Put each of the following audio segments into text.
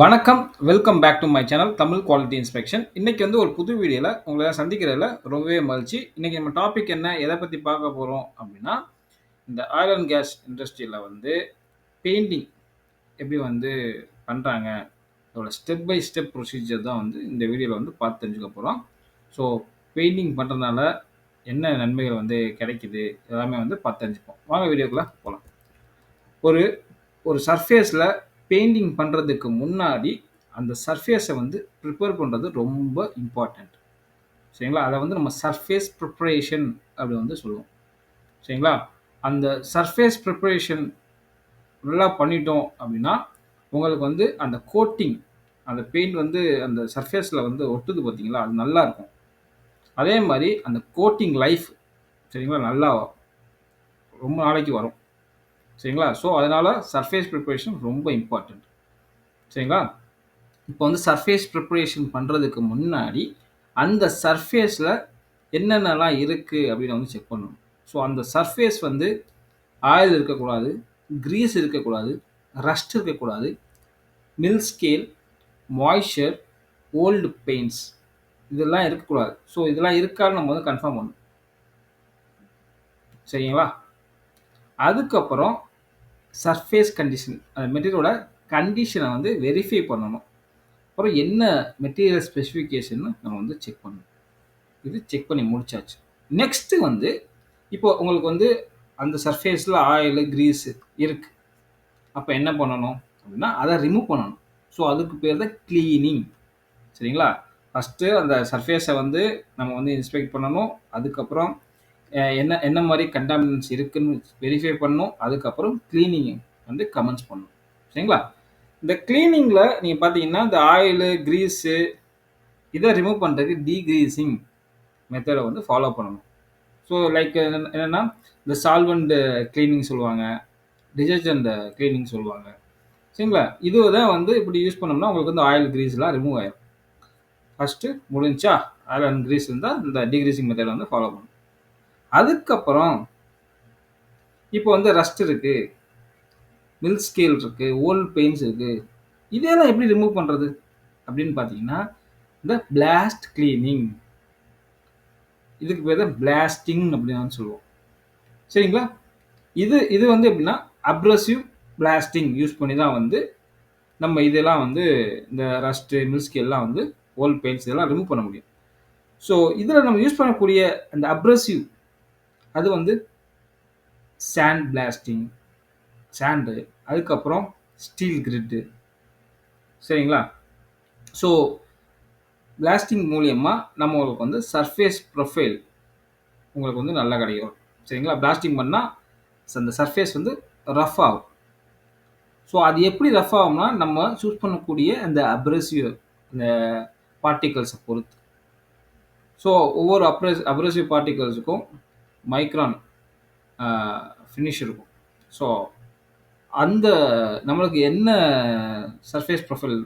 வணக்கம். Welcome back to my channel Tamil quality inspection. இன்னைக்கு வந்து ஒரு புது வீடியோல உங்கள சந்திக்கிறதுல ரொம்பவே மகிழ்ச்சி. இன்னைக்கு நம்ம டாபிக் என்ன? எத பத்தி பார்க்க போறோம் அப்டின்னா, இந்த ஆயில் அண்ட் கேஸ் இண்டஸ்ட்ரியில வந்து பெயிண்டிங் எப்படி வந்து பண்றாங்க? அதோட ஸ்டெப் பை ஸ்டெப் ப்ரொசீஜர் தான் வந்து இந்த வீடியோல வந்து பார்த்து தெரிஞ்சுக்க போறோம். ஸோ பெயிண்டிங் பண்றதுனால என்ன நன்மைகள் வந்து கிடைக்குது? எல்லாமே வந்து பார்த்து தெரிஞ்சுப்போம். வாங்க வீடியோக்குள்ள போலாம். ஒரு ஒரு சர்ஃபேஸ்ல பெயிண்டிங் பண்றதுக்கு முன்னாடி, அந்த சர்ஃபேஸ வந்து பிரிப்பேர் பண்றது ரொம்ப இம்பார்ட்டன்ட். சரிங்களா? அத வந்து நம்ம சர்ஃபேஸ் ப்ரிப்பரேஷன் அப்படி வந்து சொல்லுவோம். சரிங்களா? அந்த சர்ஃபேஸ் ப்ரிப்பரேஷன் நல்லா பண்ணிட்டோம் அப்படின்னா, உங்களுக்கு வந்து அந்த கோட்டிங் அந்த பெயிண்ட் வந்து அந்த சர்ஃபேஸ்ல வந்து ஒட்டுது பார்த்தீங்களா? அது நல்லாருக்கும். அதே மாரி அந்த கோட்டிங் லைஃப் சரிங்களா? நல்லா ரொம்ப நாளைக்கு வரும். சரிங்களா? ஸோ, அதனால சர்ஃபேஸ் ப்ரிப்பரேஷன் ரொம்ப இம்பார்ட்டன்ட். சரிங்களா? இப்போ வந்து சர்ஃபேஸ் ப்ரிப்பரேஷன் பண்றதுக்கு முன்னாடி, அந்த சர்ஃபேஸ்ல என்னென்னலாம் இருக்கு அப்படின்னு வந்து செக் பண்ணணும். ஸோ அந்த சர்ஃபேஸ் வந்து ஆயில் இருக்கக்கூடாது, கிரீஸ் இருக்கக்கூடாது, ரஸ்ட் இருக்கக்கூடாது, mill scale, moisture, old paints இதெல்லாம் இருக்கக்கூடாது. ஸோ இதெல்லாம் இருக்கான்னு நம்ம வந்து கன்ஃபார்ம் பண்ணணும். சரிங்களா? அதுக்கப்புறம் சர்ஃபேஸ் கண்டிஷன் அந்த மெட்டீரியலோட கண்டிஷன வந்து வெரிஃபை பண்ணணும். அப்புறம் என்ன மெட்டீரியல் ஸ்பெசிஃபிகேஷன்னு நம்ம வந்து செக் பண்ணணும். இது செக் பண்ணி முடிச்சாச்சு. நெக்ஸ்ட் வந்து இப்போ உங்களுக்கு வந்து அந்த சர்ஃபேஸ்ல ஆயிலு, கிரீஸ் இருக்கு. அப்ப என்ன பண்ணணும் அப்படின்னா, அத ரிமூவ் பண்ணணும். ஸோ அதுக்கு பேர் தான் கிளீனிங். சரிங்களா? ஃபர்ஸ்ட்டு அந்த சர்ஃபேஸ வந்து நம்ம வந்து இன்ஸ்பெக்ட் பண்ணணும். அதுக்கப்புறம் என்ன என்ன மாரி கண்டாமினன்ட்ஸ் இருக்குன்னு வெரிஃபை பண்ணணும். அதுக்கப்புறம் கிளீனிங் வந்து கமென்ஸ் பண்ணணும். சரிங்களா? இந்த கிளீனிங்ல நீங்க பார்த்தீங்கன்னா, இந்த ஆயிலு, கிரீஸு இத ரிமூவ் பண்றதுக்கு டீகிரீசிங் மெத்தட வந்து ஃபாலோ பண்ணணும். ஸோ லைக் என்னன்னா, இந்த சால்வெண்ட் கிளீனிங் சொல்லுவாங்க. டிடர்ஜென்ட் கிளீனிங் சொல்லுவாங்க. சரிங்களா? இது தான் வந்து இப்படி யூஸ் பண்ணோம்னா, உங்களுக்கு வந்து ஆயில், கிரீஸ்லாம் ரிமூவ் ஆயிரும். ஃபர்ஸ்ட்டு முடிஞ்சுச்சா? ஆயில் அண்ட் கிரீஸ் இருந்தா இந்த டீகிரீசிங் மெத்தட வந்து ஃபாலோ பண்ணணும். அதுக்கப்புறம் இப்போ வந்து ரஸ்ட் இருக்கு, மில்க் ஸ்கேல் இருக்கு, ஓல்ட் பெயிண்ட்ஸ் இருக்கு. இதெல்லாம் எப்படி ரிமூவ் பண்றது? அப்படின்னு பார்த்தீங்கன்னா, இந்த பிளாஸ்ட் கிளீனிங். இதுக்கு பேர் தான் பிளாஸ்டிங் அப்படின்னு வந்து சொல்லுவோம். சரிங்களா? இது இது வந்து எப்படின்னா, அப்ரசிவ் பிளாஸ்டிங் யூஸ் பண்ணி தான் வந்து நம்ம இதெல்லாம் வந்து இந்த ரஸ்ட்டு, மில்க் எல்லாம் வந்து ஓல்ட் பெயிண்ட்ஸ் இதெல்லாம் ரிமூவ் பண்ண முடியும். ஸோ, இதில நம்ம யூஸ் பண்ணக்கூடிய அந்த அப்ரசிவ் அது வந்து சாண்ட் பிளாஸ்டிங், சாண்டு, அதுக்கப்புறம் ஸ்டீல் கிரிட்டு சரிங்களா? ஸோ, பிளாஸ்டிங் மூலியமா நம்மளுக்கு வந்து சர்ஃபேஸ் ப்ரொஃபைல் உங்களுக்கு வந்து நல்லா கிடைக்கும். சரிங்களா? பிளாஸ்டிங் பண்ணா அந்த சர்ஃபேஸ் வந்து ரஃப் ஆகும். ஸோ அது எப்படி ரஃப் ஆகும்னா, நம்ம சூஸ் பண்ணக்கூடிய அந்த அப்ரசிவ் அந்த பார்ட்டிகிள்ஸ பொறுத்து. ஸோ ஒவ்வொரு அப்ரசிவ் பார்ட்டிகிள்ஸுக்கும் மைக்ரான் அ ஃபினிஷ் இருக்கும். ஸோ அந்த நம்மளுக்கு என்ன சர்ஃபேஸ் ப்ரொஃபைல்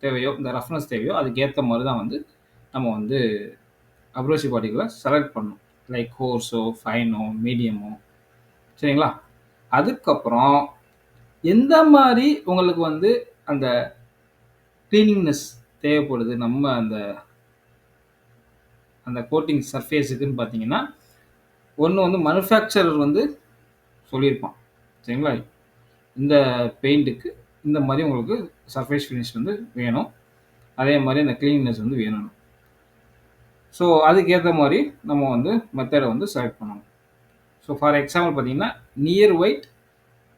தேவையோ, இந்த ரஃப்னஸ் தேவையோ, அதுக்கு ஏத்த மாரி தான் வந்து நம்ம வந்து அப்ரசிவ் பார்ட்டிகிள செலக்ட் பண்ணணும். லைக் கோர்ஸோ, ஃபைனோ, மீடியமோ சரிங்களா? அதுக்கப்புறம் எந்த மாரி உங்களுக்கு வந்து அந்த கிளீனிங்னஸ் தேவைப்படுது. நம்ம அந்த அந்த கோட்டிங் சர்ஃபேஸுக்குன்னு பார்த்தீங்கன்னா, ஒண்ணு வந்து மேனுஃபேக்சரர் வந்து சொல்லியிருப்பான். சரிங்களா? இந்த பெயிண்ட்டுக்கு இந்த மாரி உங்களுக்கு சர்ஃபேஸ் ஃபினிஷ் வந்து வேணும். அதே மாரி அந்த கிளீனிங்னஸ் வந்து வேணும். ஸோ அதுக்கேத்த மாரி நம்ம வந்து மெத்தட வந்து செலக்ட் பண்ணணும். ஸோ ஃபார் எக்ஸாம்பிள் பார்த்தீங்கன்னா, நியர் ஒயிட்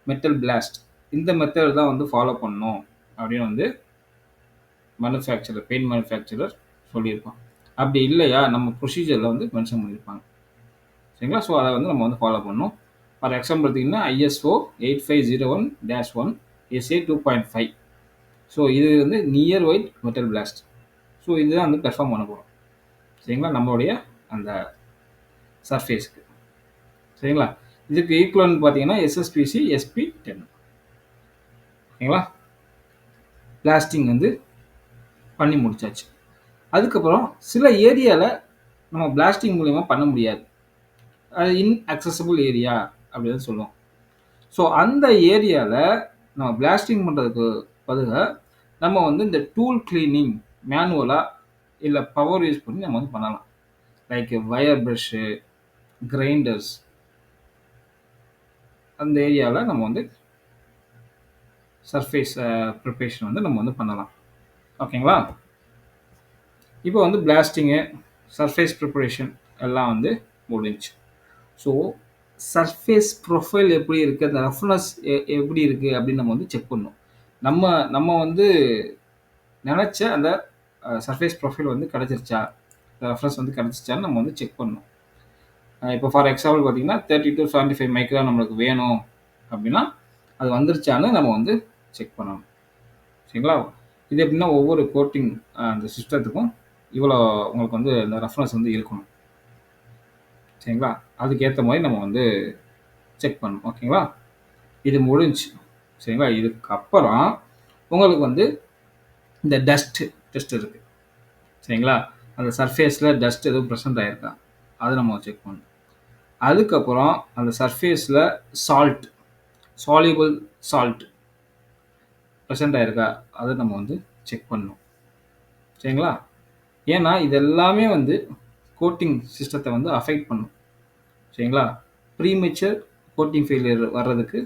மெட்டல் பிளாஸ்ட் இந்த மெத்தட் தான் வந்து ஃபாலோ பண்ணணும் அப்படின்னு வந்து பெயிண்ட் மேனுஃபேக்சரர் சொல்லியிருப்பான். அப்படி இல்லையா, நம்ம ப்ரொசீஜர்ல வந்து மென்ஷன் பண்ணியிருப்பாங்க. சரிங்களா? ஸோ அத வந்து நம்ம வந்து ஃபாலோ பண்ணணும். ஃபார் எக்ஸாம்பிள் பார்த்தீங்கன்னா, ISO 8501-1 SA 2.5 ஸோ இது வந்து near white metal blast. So இதுதான் வந்து பெர்ஃபார்ம் பண்ண போறோம். சரிங்களா? நம்மளுடைய அந்த சர்ஃபேஸ்க்கு. சரிங்களா? இதுக்கு ஈக்குவலன்ட் பார்த்தீங்கன்னா, SSPC SP10 ஓகேங்களா? பிளாஸ்டிங் வந்து பண்ணி முடிச்சாச்சு. அதுக்கப்புறம் சில ஏரியால நம்ம பிளாஸ்டிங் மூலியமா பண்ண முடியாது. அது இன்அக்சஸபிள் ஏரியா அப்படின்னு சொல்லுவோம். ஸோ அந்த ஏரியால நம்ம பிளாஸ்டிங் பண்றதுக்கு பதிலா நம்ம வந்து இந்த டூல் கிளீனிங் மேனுவலா இல்ல பவர் யூஸ் பண்ணி நம்ம வந்து பண்ணலாம். லைக் வயர் பிரஷ்ஷு, கிரைண்டர்ஸ் அந்த ஏரியால நம்ம வந்து சர்ஃபேஸ் ப்ரிப்பரேஷன் வந்து நம்ம வந்து பண்ணலாம். ஓகேங்களா? இப்போ வந்து பிளாஸ்டிங்கு, சர்ஃபேஸ் ப்ரிப்பரேஷன் எல்லாம் வந்து முடிஞ்சுச்சு. ஸோ சர்ஃபேஸ் ப்ரொஃபைல் எப்படி இருக்குது, அந்த ரஃப்னஸ் எப்படி இருக்குது அப்படின்னு நம்ம வந்து செக் பண்ணணும். நம்ம நம்ம வந்து நினச்ச அந்த சர்ஃபேஸ் ப்ரொஃபைல் வந்து கிடச்சிருச்சா, ரஃப்னஸ் வந்து கிடச்சிச்சான்னு நம்ம வந்து செக் பண்ணணும். இப்போ ஃபார் எக்ஸாம்பிள் பார்த்தீங்கன்னா 30 to 75 மைக்ரான் நம்மளுக்கு வேணும் அப்படின்னா அது வந்துருச்சான்னு நம்ம வந்து செக் பண்ணணும். சரிங்களா? இது எப்படின்னா ஒவ்வொரு கோட்டிங் அந்த சிஸ்டத்துக்கும் இவ்வளோ உங்களுக்கு வந்து இந்த ரெஃபரன்ஸ் வந்து இருக்கணும். சரிங்களா? அதுக்கேற்ற மாதிரி நம்ம வந்து செக் பண்ணணும். ஓகேங்களா? இது முடிஞ்சுச்சு. சரிங்களா? இதுக்கப்புறம் உங்களுக்கு வந்து இந்த டஸ்ட் டெஸ்ட் இருக்குது. சரிங்களா? அந்த சர்ஃபேஸில் டஸ்ட் எதுவும் ப்ரெசென்ட் ஆகிருக்கா அதை நம்ம செக் பண்ணணும். அதுக்கப்புறம் அந்த சர்ஃபேஸில் சால்ட், சால்யூபிள் சால்ட் ப்ரெசென்ட் ஆகிருக்கா அதை நம்ம வந்து செக் பண்ணணும். சரிங்களா? ஏன்னா இது எல்லாமே வந்து கோட்டிங் சிஸ்டத்தை வந்து அஃபெக்ட் பண்ணும். சரிங்களா? ப்ரீமெச்சர் கோட்டிங் ஃபெயிலியர் வர்றதுக்கு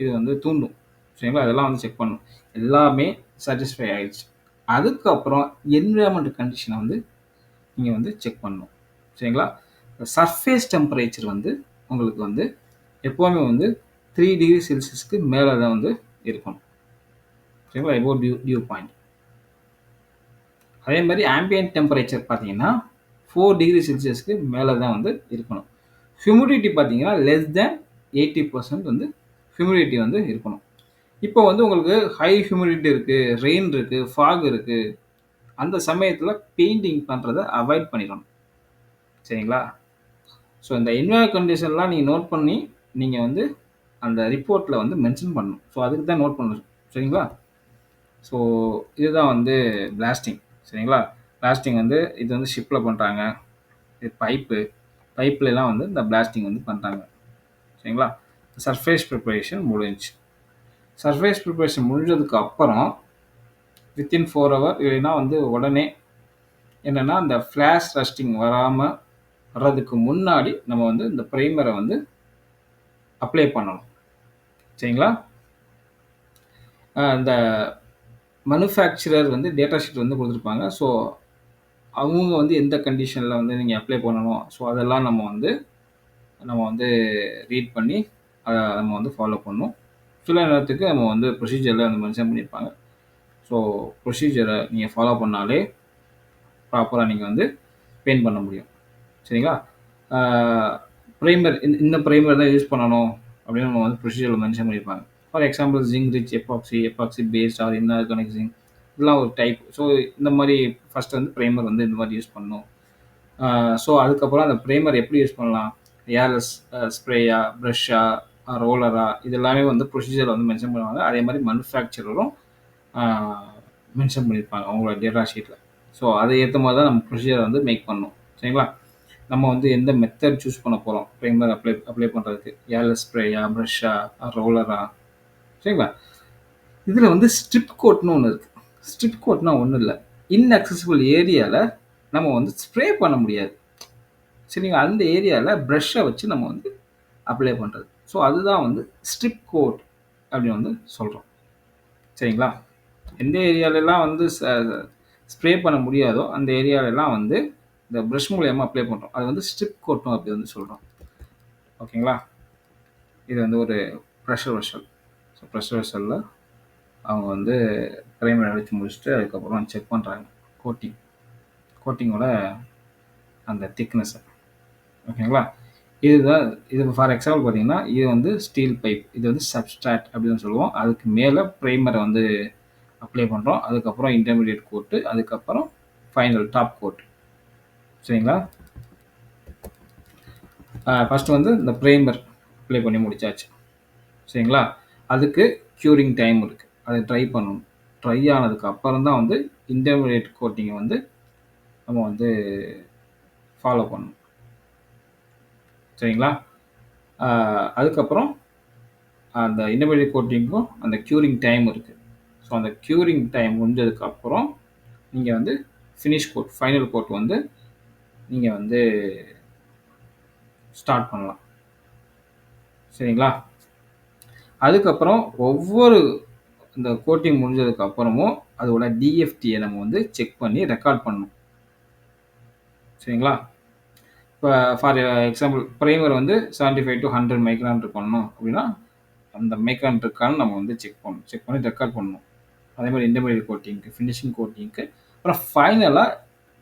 இது வந்து தூண்டும். சரிங்களா? அதெல்லாம் வந்து செக் பண்ணணும். எல்லாமே சாட்டிஸ்ஃபை ஆயிடுச்சு. அதுக்கப்புறம் என்விரான்மெண்ட் கண்டிஷனை வந்து நீங்கள் வந்து செக் பண்ணணும். சரிங்களா? சர்ஃபேஸ் டெம்பரேச்சர் வந்து உங்களுக்கு வந்து எப்போவுமே வந்து 3 டிகிரி செல்சியஸ்க்கு மேலே தான் வந்து இருக்கணும். சரிங்களா? Above dew point. அதே மாதிரி ஆம்பியன்ட் டெம்பரேச்சர் பார்த்தீங்கன்னா 4 டிகிரி செல்சியஸ்க்கு மேலே தான் வந்து இருக்கணும். ஹியூமிடிட்டி பார்த்தீங்கன்னா லெஸ் தேன் 80% வந்து ஹியூமிடிட்டி வந்து இருக்கணும். இப்போ வந்து உங்களுக்கு ஹை ஹியூமிடிட்டி இருக்குது, ரெயின் இருக்குது, ஃபாக் இருக்குது, அந்த சமயத்தில் பெயிண்டிங் பண்ணுறதை அவாய்ட் பண்ணிடணும். சரிங்களா? ஸோ இந்த என்வாயர் கண்டிஷன்லாம் நீங்கள் நோட் பண்ணி நீங்கள் வந்து அந்த ரிப்போர்ட்டில் வந்து மென்ஷன் பண்ணணும். ஸோ அதுக்கு தான் நோட் பண்ணணும். சரிங்களா? ஸோ இதுதான் வந்து பிளாஸ்டிங். சரிங்களா? பிளாஸ்டிங் வந்து இது வந்து ஷிப்பில் பண்ணுறாங்க. இது பைப்லலாம் வந்து இந்த பிளாஸ்டிங் வந்து பண்ணுறாங்க. சரிங்களா? சர்ஃபேஸ் ப்ரிப்பரேஷன் முடிஞ்சுச்சு. சர்ஃபேஸ் ப்ரிப்பரேஷன் முடிஞ்சதுக்கு அப்புறம் வித்தின் 4 ஹவர் இல்லைன்னா வந்து உடனே என்னென்னா அந்த ஃப்ளாஷ் ரஸ்டிங் வராமல் வர்றதுக்கு முன்னாடி நம்ம வந்து இந்த ப்ரைமரை வந்து அப்ளை பண்ணணும். சரிங்களா? இந்த மேனுஃபேக்சரர் வந்து டேட்டா ஷீட் வந்து கொடுத்துருப்பாங்க. ஸோ அவங்க வந்து எந்த கண்டிஷனில் வந்து நீங்கள் அப்ளை பண்ணணும், ஸோ அதெல்லாம் நம்ம வந்து ரீட் பண்ணி அதை நம்ம வந்து ஃபாலோ பண்ணணும். சில நேரத்துக்கு நம்ம வந்து ப்ரொசீஜரில் வந்து மென்ஷன் பண்ணியிருப்பாங்க. ஸோ ப்ரொசீஜரை நீங்கள் ஃபாலோ பண்ணாலே ப்ராப்பராக நீங்கள் வந்து பெயிண்ட் பண்ண முடியும். சரிங்களா? ப்ரைமர் இந்த ப்ரைமர் தான் யூஸ் பண்ணணும் அப்படின்னு நம்ம வந்து ப்ரொசீஜரில் மென்ஷன் பண்ணியிருப்பாங்க. For example zinc rich epoxy paste or inorganic zinc இதெல்லாம் ஒரு டைப். ஸோ இந்த மாதிரி ஃபஸ்ட்டு வந்து ப்ரைமர் வந்து இந்த மாதிரி யூஸ் பண்ணணும். ஸோ அதுக்கப்புறம் அந்த ப்ரைமர் எப்படி யூஸ் பண்ணலாம், ஏர்லெஸ் ஸ்ப்ரேயா, ப்ரஷ்ஷா, ரோலரா, இது எல்லாமே வந்து ப்ரொசீஜரில் வந்து மென்ஷன் பண்ணுவாங்க. அதே மாதிரி மேனுஃபேக்சரரும் மென்ஷன் பண்ணியிருப்பாங்க அவங்களோட டேட்டா ஷீட்டில். ஸோ அதை ஏற்ற மாதிரி தான் நம்ம ப்ரொசீஜரை வந்து மேக் பண்ணணும். சரிங்களா? நம்ம வந்து எந்த மெத்தட் சூஸ் பண்ண போகிறோம் ப்ரைமர் அப்ளை பண்ணுறதுக்கு, ஏர்லெஸ் ஸ்ப்ரேயா, ப்ரஷ்ஷா, ரோலரா. சரிங்களா? இதில் வந்து ஸ்ட்ரிப் கோட்னு ஒன்று இருக்குது. ஸ்ட்ரிப் கோட்னா ஒன்றும் இல்லை, இன்அக்சசிபிள் ஏரியாவில் நம்ம வந்து ஸ்ப்ரே பண்ண முடியாது. சரிங்களா? அந்த ஏரியாவில் ப்ரஷ்ஷை வச்சு நம்ம வந்து அப்ளை பண்ணுறது. ஸோ அதுதான் வந்து ஸ்ட்ரிப் கோட் அப்படின்னு வந்து சொல்கிறோம். சரிங்களா? எந்த ஏரியாலெல்லாம் வந்து ஸ்ப்ரே பண்ண முடியாதோ அந்த ஏரியாலெல்லாம் வந்து இந்த ப்ரஷ் மூலியமாக அப்ளை பண்ணுறோம். அது வந்து ஸ்ட்ரிப் கோட்டும் அப்படி வந்து சொல்கிறோம். ஓகேங்களா? இது வந்து ஒரு ப்ரெஷர் வெசல். ஸோ ப்ரெஷர் வெசலில் அவங்க வந்து ப்ரைமர் அடித்து முடிச்சுட்டு அதுக்கப்புறம் செக் பண்ணுறாங்க கோட்டிங்கோட அந்த திக்னஸை. ஓகேங்களா? இதுதான் இது ஃபார் எக்ஸாம்பிள் பார்த்தீங்கன்னா இது வந்து ஸ்டீல் பைப், இது வந்து சப்ஸ்ட்ராட் அப்படின்னு சொல்லுவோம். அதுக்கு மேலே ப்ரைமரை வந்து அப்ளை பண்ணுறோம். அதுக்கப்புறம் இன்டர்மீடியட் கோட்டு, அதுக்கப்புறம் ஃபைனல் டாப் கோட். சரிங்களா? ஃபஸ்ட்டு வந்து இந்த ப்ரைமர் அப்ளை பண்ணி முடிச்சாச்சு. சரிங்களா? அதுக்கு க்யூரிங் டைம் இருக்குது, அதை ட்ரை பண்ணணும். ட்ரை ஆனதுக்கு அப்புறம் தான் வந்து இன்டர்மீடியட் கோட்டிங்கை வந்து நம்ம வந்து ஃபாலோ பண்ணணும். சரிங்களா? அதுக்கப்புறம் அந்த இன்டர்மீடியட் கோட்டிங்க்கும் அந்த க்யூரிங் டைம் இருக்குது. ஸோ அந்த க்யூரிங் டைம் முடிஞ்சதுக்கப்புறம் நீங்கள் வந்து ஃபினிஷ் கோட் ஃபைனல் கோட் வந்து நீங்கள் வந்து ஸ்டார்ட் பண்ணலாம். சரிங்களா? அதுக்கப்புறம் ஒவ்வொரு இந்த கோட்டிங் முடிஞ்சதுக்கு அப்புறமும் அதோட டிஎஃப்டியை நம்ம வந்து செக் பண்ணி ரெக்கார்ட் பண்ணணும். சரிங்களா? இப்போ ஃபார் எக்ஸாம்பிள் ப்ரைமர் வந்து 75 to 100 மைக்ரான் இருக்கணும் அப்படின்னா அந்த மைக்ரான் இருக்கான்னு நம்ம வந்து செக் பண்ணி ரெக்கார்ட் பண்ணணும். அதே மாதிரி இன்டர்மீடியட் கோட்டிங்க்கு, ஃபினிஷிங் கோட்டிங்க்கு, அப்புறம் ஃபைனலாக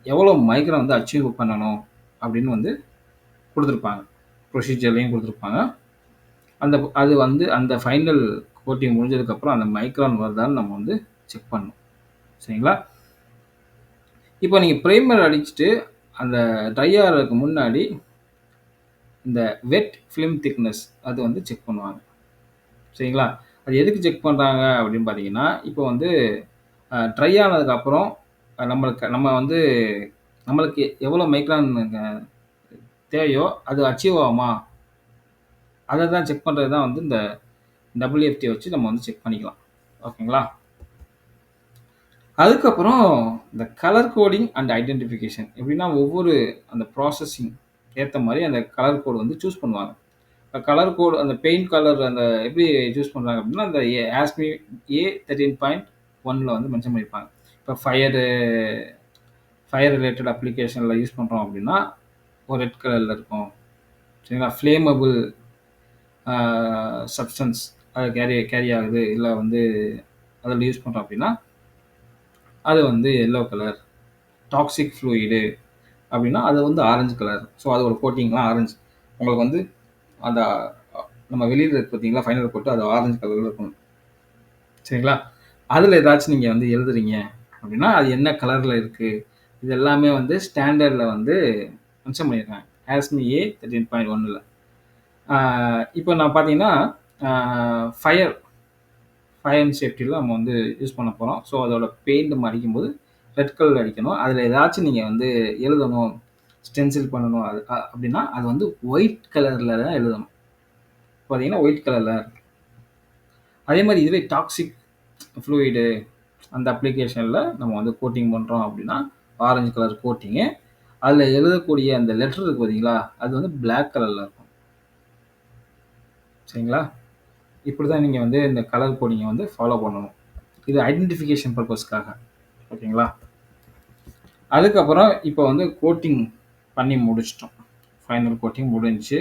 எவ்வளோ மைக்ரான் வந்து அச்சீவ் பண்ணணும் அப்படின்னு வந்து கொடுத்துருப்பாங்க. ப்ரொசீஜர்லையும் கொடுத்துருப்பாங்க. அது வந்து அந்த ஃபைனல் கோட்டிங் முடிஞ்சதுக்கப்புறம் அந்த மைக்ரான் வருதான்னு நம்ம வந்து செக் பண்ணணும். சரிங்களா? இப்போ நீங்கள் ப்ரைமர் அடிச்சுட்டு அந்த ட்ரை ஆகிறதுக்கு முன்னாடி இந்த வெட் ஃபிலிம் திக்னஸ் அது வந்து செக் பண்ணுவாங்க. சரிங்களா? அது எதுக்கு செக் பண்ணுறாங்க அப்படின்னு பார்த்தீங்கன்னா, இப்போ வந்து ட்ரை ஆனதுக்கப்புறம் நம்மளுக்கு எவ்வளோ மைக்ரான் தேவையோ அது அச்சீவ் ஆகுமா, அதை தான் செக் பண்ணுறது தான் வந்து இந்த WFT வச்சு நம்ம வந்து செக் பண்ணிக்கலாம். ஓகேங்களா? அதுக்கப்புறம் இந்த கலர் கோடிங் அண்ட் ஐடென்டிஃபிகேஷன் எப்படின்னா ஒவ்வொரு அந்த ப்ராசஸிங் ஏற்ற மாதிரி அந்த கலர் கோடு வந்து சூஸ் பண்ணுவாங்க. கலர் கோடு அந்த பெயிண்ட் கலர் அந்த எப்படி சூஸ் பண்ணுறாங்க அப்படின்னா அந்த ஆஸ்மி A13.1 வந்து மென்ஷன் பண்ணியிருப்பாங்க. இப்போ ஃபயர் ரிலேட்டட் அப்ளிகேஷனில் யூஸ் பண்ணுறோம் அப்படின்னா ஒரு ரெட் கலரில் இருக்கும். சரிங்களா? ஃப்ளேமபிள் சப்ஸ்டன்ஸ் அது கேரி ஆகுது இல்லை வந்து அதில் யூஸ் பண்ணுறோம் அப்படின்னா அது வந்து எல்லோ கலர். டாக்ஸிக் ஃப்ளூயிடு அப்படின்னா அது வந்து ஆரஞ்சு கலர். ஸோ அதோட கோட்டிங்லாம் ஆரஞ்சு. உங்களுக்கு வந்து அந்த நம்ம வெளியில் இருக்கு பார்த்தீங்களா ஃபைனல் கோட்டு அது ஆரஞ்சு கலரில் இருக்கணும். சரிங்களா? அதில் ஏதாச்சும் நீங்கள் வந்து எழுதுறீங்க அப்படின்னா அது என்ன கலரில் இருக்குது இது எல்லாமே வந்து ஸ்டாண்டர்டில் வந்து மென்ஷன் பண்ணியிருக்காங்க. ஆஸ்மி A13.1 இப்போ நான் பார்த்தீங்கன்னா ஃபயர் அண்ட் சேஃப்டியில் நம்ம வந்து யூஸ் பண்ண போகிறோம். ஸோ அதோட பெயிண்ட் அடிக்கும்போது ரெட் கலர் அடிக்கணும். அதில் ஏதாச்சும் நீங்கள் வந்து எழுதணும், ஸ்டென்சில் பண்ணணும் அப்படின்னா அது வந்து ஒயிட் கலரில் தான் எழுதணும். பார்த்தீங்கன்னா ஒயிட் கலரில். அதே மாதிரி இதுவே டாக்ஸிக் ஃப்ளூயிடு அந்த அப்ளிகேஷனில் நம்ம வந்து கோட்டிங் பண்ணுறோம் அப்படின்னா ஆரஞ்சு கலர் கோட்டிங்கு. அதில் எழுதக்கூடிய அந்த லெட்டர் இருக்குது பார்த்தீங்களா அது வந்து பிளாக் கலரில் இருக்கும். சரிங்களா? இப்படி தான் நீங்கள் வந்து இந்த கலர் கோடிங்கை வந்து ஃபாலோ பண்ணணும். இது ஐடென்டிஃபிகேஷன் பர்பஸ்க்காக. ஓகேங்களா? அதுக்கப்புறம் இப்போ வந்து கோட்டிங் பண்ணி முடிச்சிட்டோம். ஃபைனல் கோட்டிங் முடிஞ்சிச்சு,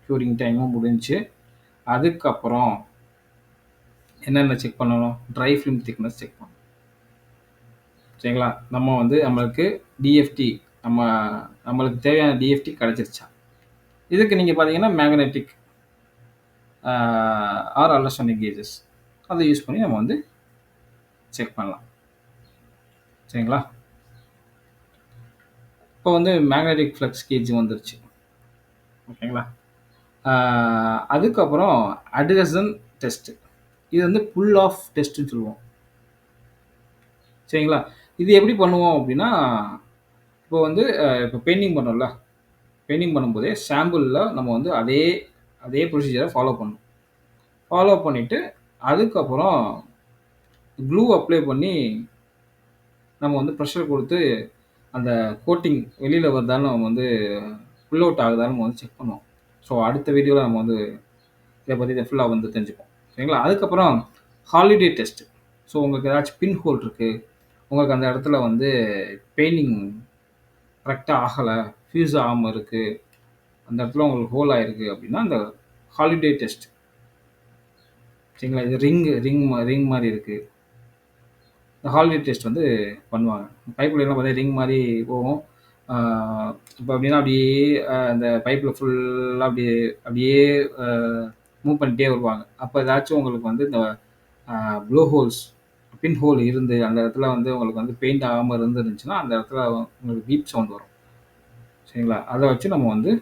க்யூரிங் டைமும் முடிஞ்சிச்சு. அதுக்கப்புறம் என்னென்ன செக் பண்ணணும்? ட்ரை ஃபிலிம் திக்னஸ் செக் பண்ணணும். சரிங்களா? நம்ம வந்து நம்மளுக்கு டிஎஃப்டி நம்மளுக்கு தேவையான டிஎஃப்டி கிடச்சிருச்சா? இதுக்கு நீங்கள் பார்த்தீங்கன்னா மேக்னெட்டிக் ஆர் அல்ட்ராசோனிக் கேஜஸ் அதை யூஸ் பண்ணி நம்ம வந்து செக் பண்ணலாம். சரிங்களா? இப்போ வந்து மேக்னெட்டிக் ஃப்ளக்ஸ் கேஜ் வந்துருச்சு. ஓகேங்களா? அதுக்கப்புறம் அட்ஹெசன் டெஸ்ட்டு. இது வந்து புல் ஆஃப் டெஸ்ட்டுன்னு சொல்லுவோம். சரிங்களா? இது எப்படி பண்ணுவோம் அப்படின்னா இப்போ வந்து இப்போ பெயிண்டிங் பண்ணுறோம்ல, பெயிண்டிங் பண்ணும்போதே சாம்பிளில் நம்ம வந்து அதே ப்ரொசீஜரை ஃபாலோ பண்ணணும். ஃபாலோ பண்ணிவிட்டு அதுக்கப்புறம் க்ளூ அப்ளை பண்ணி நம்ம வந்து ப்ரெஷர் கொடுத்து அந்த கோட்டிங் வெளியில் வருதான்னு நம்ம வந்து புல் அவுட் ஆகுதான்னு நம்ம வந்து செக் பண்ணுவோம். ஸோ அடுத்த வீடியோவில் நம்ம வந்து இதை பற்றி ஃபுல்லாக வந்து தெரிஞ்சுப்போம். சரிங்களா? அதுக்கப்புறம் ஹாலிடே டெஸ்ட்டு. ஸோ உங்களுக்கு ஏதாச்சும் பின் ஹோல் இருக்குது, உங்களுக்கு அந்த இடத்துல வந்து பெயிண்டிங் கரெக்டாக ஆகலை, ஃபியூஸ் ஆகாமல் இருக்குது, அந்த இடத்துல உங்களுக்கு ஹோல் ஆகிருக்கு அப்படின்னா அந்த ஹாலிடே டெஸ்ட். சரிங்களா? இது ரிங் மாதிரி இருக்குது. இந்த ஹாலிடே டெஸ்ட் வந்து பண்ணுவாங்க. பைப்பில் எல்லாம் பார்த்தீங்கன்னா ரிங் மாதிரி போகும். இப்போ அப்படின்னா அப்படியே அந்த பைப்பில் ஃபுல்லாக அப்படியே மூவ் பண்ணிட்டே வருவாங்க. அப்போ ஏதாச்சும் உங்களுக்கு வந்து இந்த ப்ளோ ஹோல்ஸ் பின் ஹோல் இருந்து அந்த இடத்துல வந்து உங்களுக்கு வந்து பெயிண்ட் ஆகாமல் இருந்துருந்துச்சுன்னா அந்த இடத்துல உங்களுக்கு பீப் சவுண்ட் வரும். சரிங்களா? அதை வச்சு நம்ம வந்து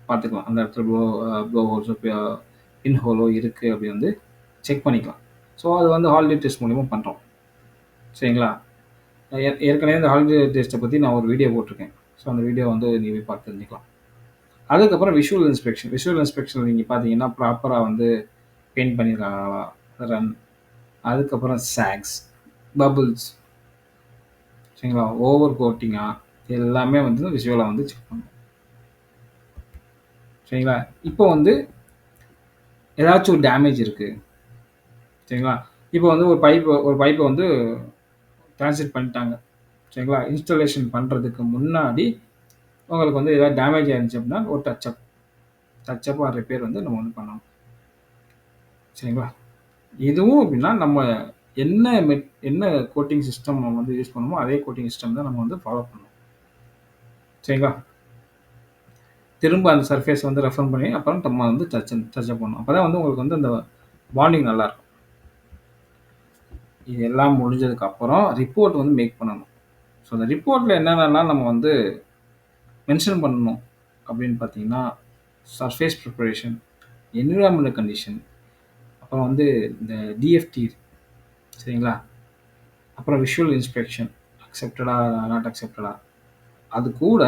பார்த்துக்கலாம். அந்த இடத்துல ப்ளோ ஹோல்ஸோ பின் ஹோலோ இருக்குது அப்படி வந்து செக் பண்ணிக்கலாம். ஸோ அது வந்து ஹாலிடே டெஸ்ட் மூலிமா பண்ணுறோம். சரிங்களா? ஏற்கனவே இந்த ஹாலிடே டெஸ்ட்டை பற்றி நான் ஒரு வீடியோ போட்டிருக்கேன். ஸோ அந்த வீடியோ வந்து நீங்கள் போய் பார்த்து தெரிஞ்சுக்கலாம். அதுக்கப்புறம் விஷுவல் இன்ஸ்பெக்ஷன் நீங்கள் பார்த்தீங்கன்னா ப்ராப்பராக வந்து பெயிண்ட் பண்ணியிருக்காங்களா ரன். அதுக்கப்புறம் சாக்ஸ் பபிள்ஸ், சரிங்களா? ஓவர் கோட்டிங்கா? எல்லாமே வந்து விசுவலா வந்து செக் பண்ணணும். சரிங்களா? இப்போ வந்து ஏதாச்சும் ஒரு டேமேஜ் இருக்கு. சரிங்களா? இப்போ வந்து ஒரு பைப்ப வந்து டிரான்ஸ்மிட் பண்ணிட்டாங்க. சரிங்களா? இன்ஸ்டாலேஷன் பண்றதுக்கு முன்னாடி உங்களுக்கு வந்து ஏதாவது டேமேஜ் ஆயிருந்துச்சு அப்படின்னா, ஒரு டச் அப் ஆர் ரிப்பேர் வந்து நம்ம வந்து பண்ணணும். சரிங்களா? இதுவும் எப்படின்னா, நம்ம என்ன கோட்டிங் சிஸ்டம் நம்ம வந்து யூஸ் பண்ணணுமோ, அதே கோட்டிங் சிஸ்டம் தான் நம்ம வந்து ஃபாலோ பண்ணணும். சரிங்களா? திரும்ப அந்த சர்ஃபேஸ் வந்து ரெஃபர் பண்ணி, அப்புறம் நம்ம வந்து டச் அப் பண்ணணும். அப்பதான் வந்து உங்களுக்கு வந்து அந்த பாண்டிங் நல்லாருக்கும். இது எல்லாம் முடிஞ்சதுக்கு அப்புறம் ரிப்போர்ட் வந்து மேக் பண்ணணும். ஸோ அந்த ரிப்போர்ட்ல என்னென்னலாம் நம்ம வந்து மென்ஷன் பண்ணணும் அப்படின்னு பார்த்தீங்கன்னா, சர்ஃபேஸ் ப்ரிப்பரேஷன், என்விரான்மென்டல் கண்டிஷன், அப்புறம் வந்து இந்த டிஎஃப்டி, சரிங்களா? அப்புறம் விஷுவல் இன்ஸ்பெக்ஷன், அக்செப்டடா, நாட் அக்செப்டடா. அது கூட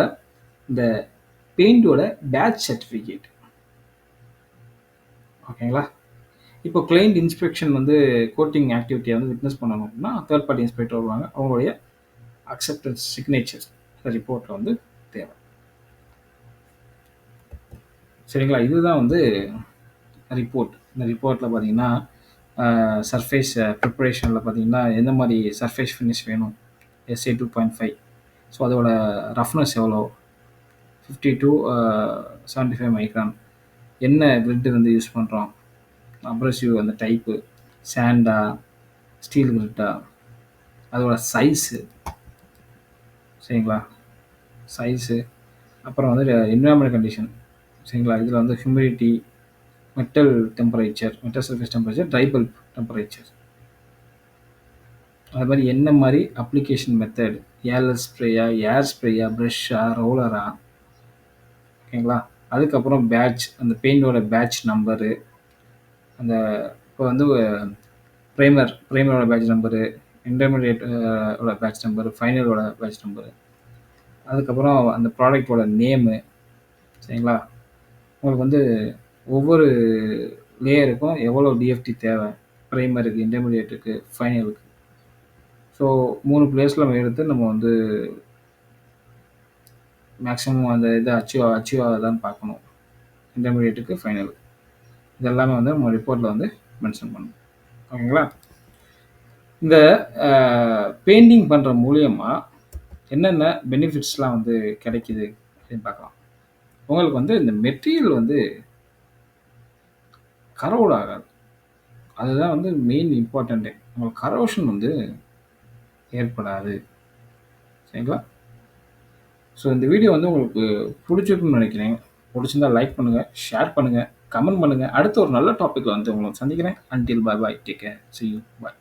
இந்த பெயிண்டோட பேட்ச் சர்டிஃபிகேட். ஓகேங்களா? இப்போ கிளையண்ட் இன்ஸ்பெக்ஷன் வந்து கோட்டிங் ஆக்டிவிட்டியை வந்து விட்னஸ் பண்ணணும் அப்படின்னா, தேர்ட் பார்ட்டி இன்ஸ்பெக்டர் வருவாங்க. அவங்களுடைய அக்செப்டன்ஸ் சிக்னேச்சர் இந்த ரிப்போர்ட்ல வந்து தேவை. சரிங்களா? இதுதான் வந்து ரிப்போர்ட். இந்த ரிப்போர்ட்ல பார்த்தீங்கன்னா, சர்ஃபேஸ் ப்ரிப்பரேஷன்ல பார்த்தீங்கன்னா, எந்த மாரி சர்ஃபேஸ் ஃபினிஷ் வேணும்? SA 2.5. ஸோ அதோட ரஃப்னஸ் எவ்வளோ? 50 to 75 மைக்ரான். என்ன கிரிட் வந்து யூஸ் பண்ணுறோம்? அப்ரசிவ் அந்த டைப்பு, சாண்டா, ஸ்டீல் கிரிட்டா, அதோட சைஸு, சரிங்களா? சைஸு, அப்புறம் வந்து என்விரான்மென்டல் கண்டிஷன், சரிங்களா? இதில் வந்து humidity, metal surface temperature, try bulb temperature, அது மாதிரி என்ன மாதிரி அப்ளிகேஷன் மெத்தட், ஏர்லெஸ் ஸ்ப்ரேயா, ஏர் ஸ்ப்ரேயா, ப்ரஷ்ஷா, ரோலரா, ஓகேங்களா? அதுக்கப்புறம் பேட்ச், அந்த பெயிண்டோட பேட்ச் நம்பரு, அந்த இப்போ வந்து ப்ரைமரோட பேட்ச் நம்பரு, இன்டர்மீடியேட் ஓட பேட்ச் நம்பரு, ஃபைனலோட பேட்ச் நம்பரு, அதுக்கப்புறம் அந்த ப்ராடக்ட்டோட நேமு, சரிங்களா? உங்களுக்கு வந்து ஒவ்வொரு லேயருக்கும் எவ்வளோ டிஎஃப்டி தேவை, ப்ரைமருக்கு, இன்டர்மீடியேட்டுக்கு, ஃபைனலுக்கு. ஸோ 3 பிளேஸில் நம்ம எடுத்து நம்ம வந்து மேக்ஸிமம் அந்த இதை அச்சீவ் ஆகுதான்னு பார்க்கணும். இன்டர்மீடியேட்டுக்கு, ஃபைனலுக்கு. இதெல்லாமே வந்து நம்ம ரிப்போர்ட்டில் வந்து மென்ஷன் பண்ணணும். ஓகேங்களா? இந்த பெயிண்டிங் பண்ணுற மூலியமா என்னென்ன பெனிஃபிட்ஸ்லாம் வந்து கிடைக்குது அப்படின்னு பார்க்கலாம். உங்களுக்கு வந்து இந்த மெட்டீரியல் வந்து கரோட் ஆகாது. அதுதான் வந்து மெயின் இம்பார்ட்டண்ட்டே. உங்களுக்கு கரோஷன் வந்து ஏற்படாது. சரிங்களா? ஸோ இந்த வீடியோ வந்து உங்களுக்கு பிடிச்சிருக்குன்னு நினைக்கிறேன். பிடிச்சிருந்தா லைக் பண்ணுங்கள், ஷேர் பண்ணுங்கள், கமெண்ட் பண்ணுங்கள். அடுத்த ஒரு நல்ல டாப்பிக்கில் வந்து உங்களை சந்திக்கிறேன். Until bye bye, take care, see you, bye.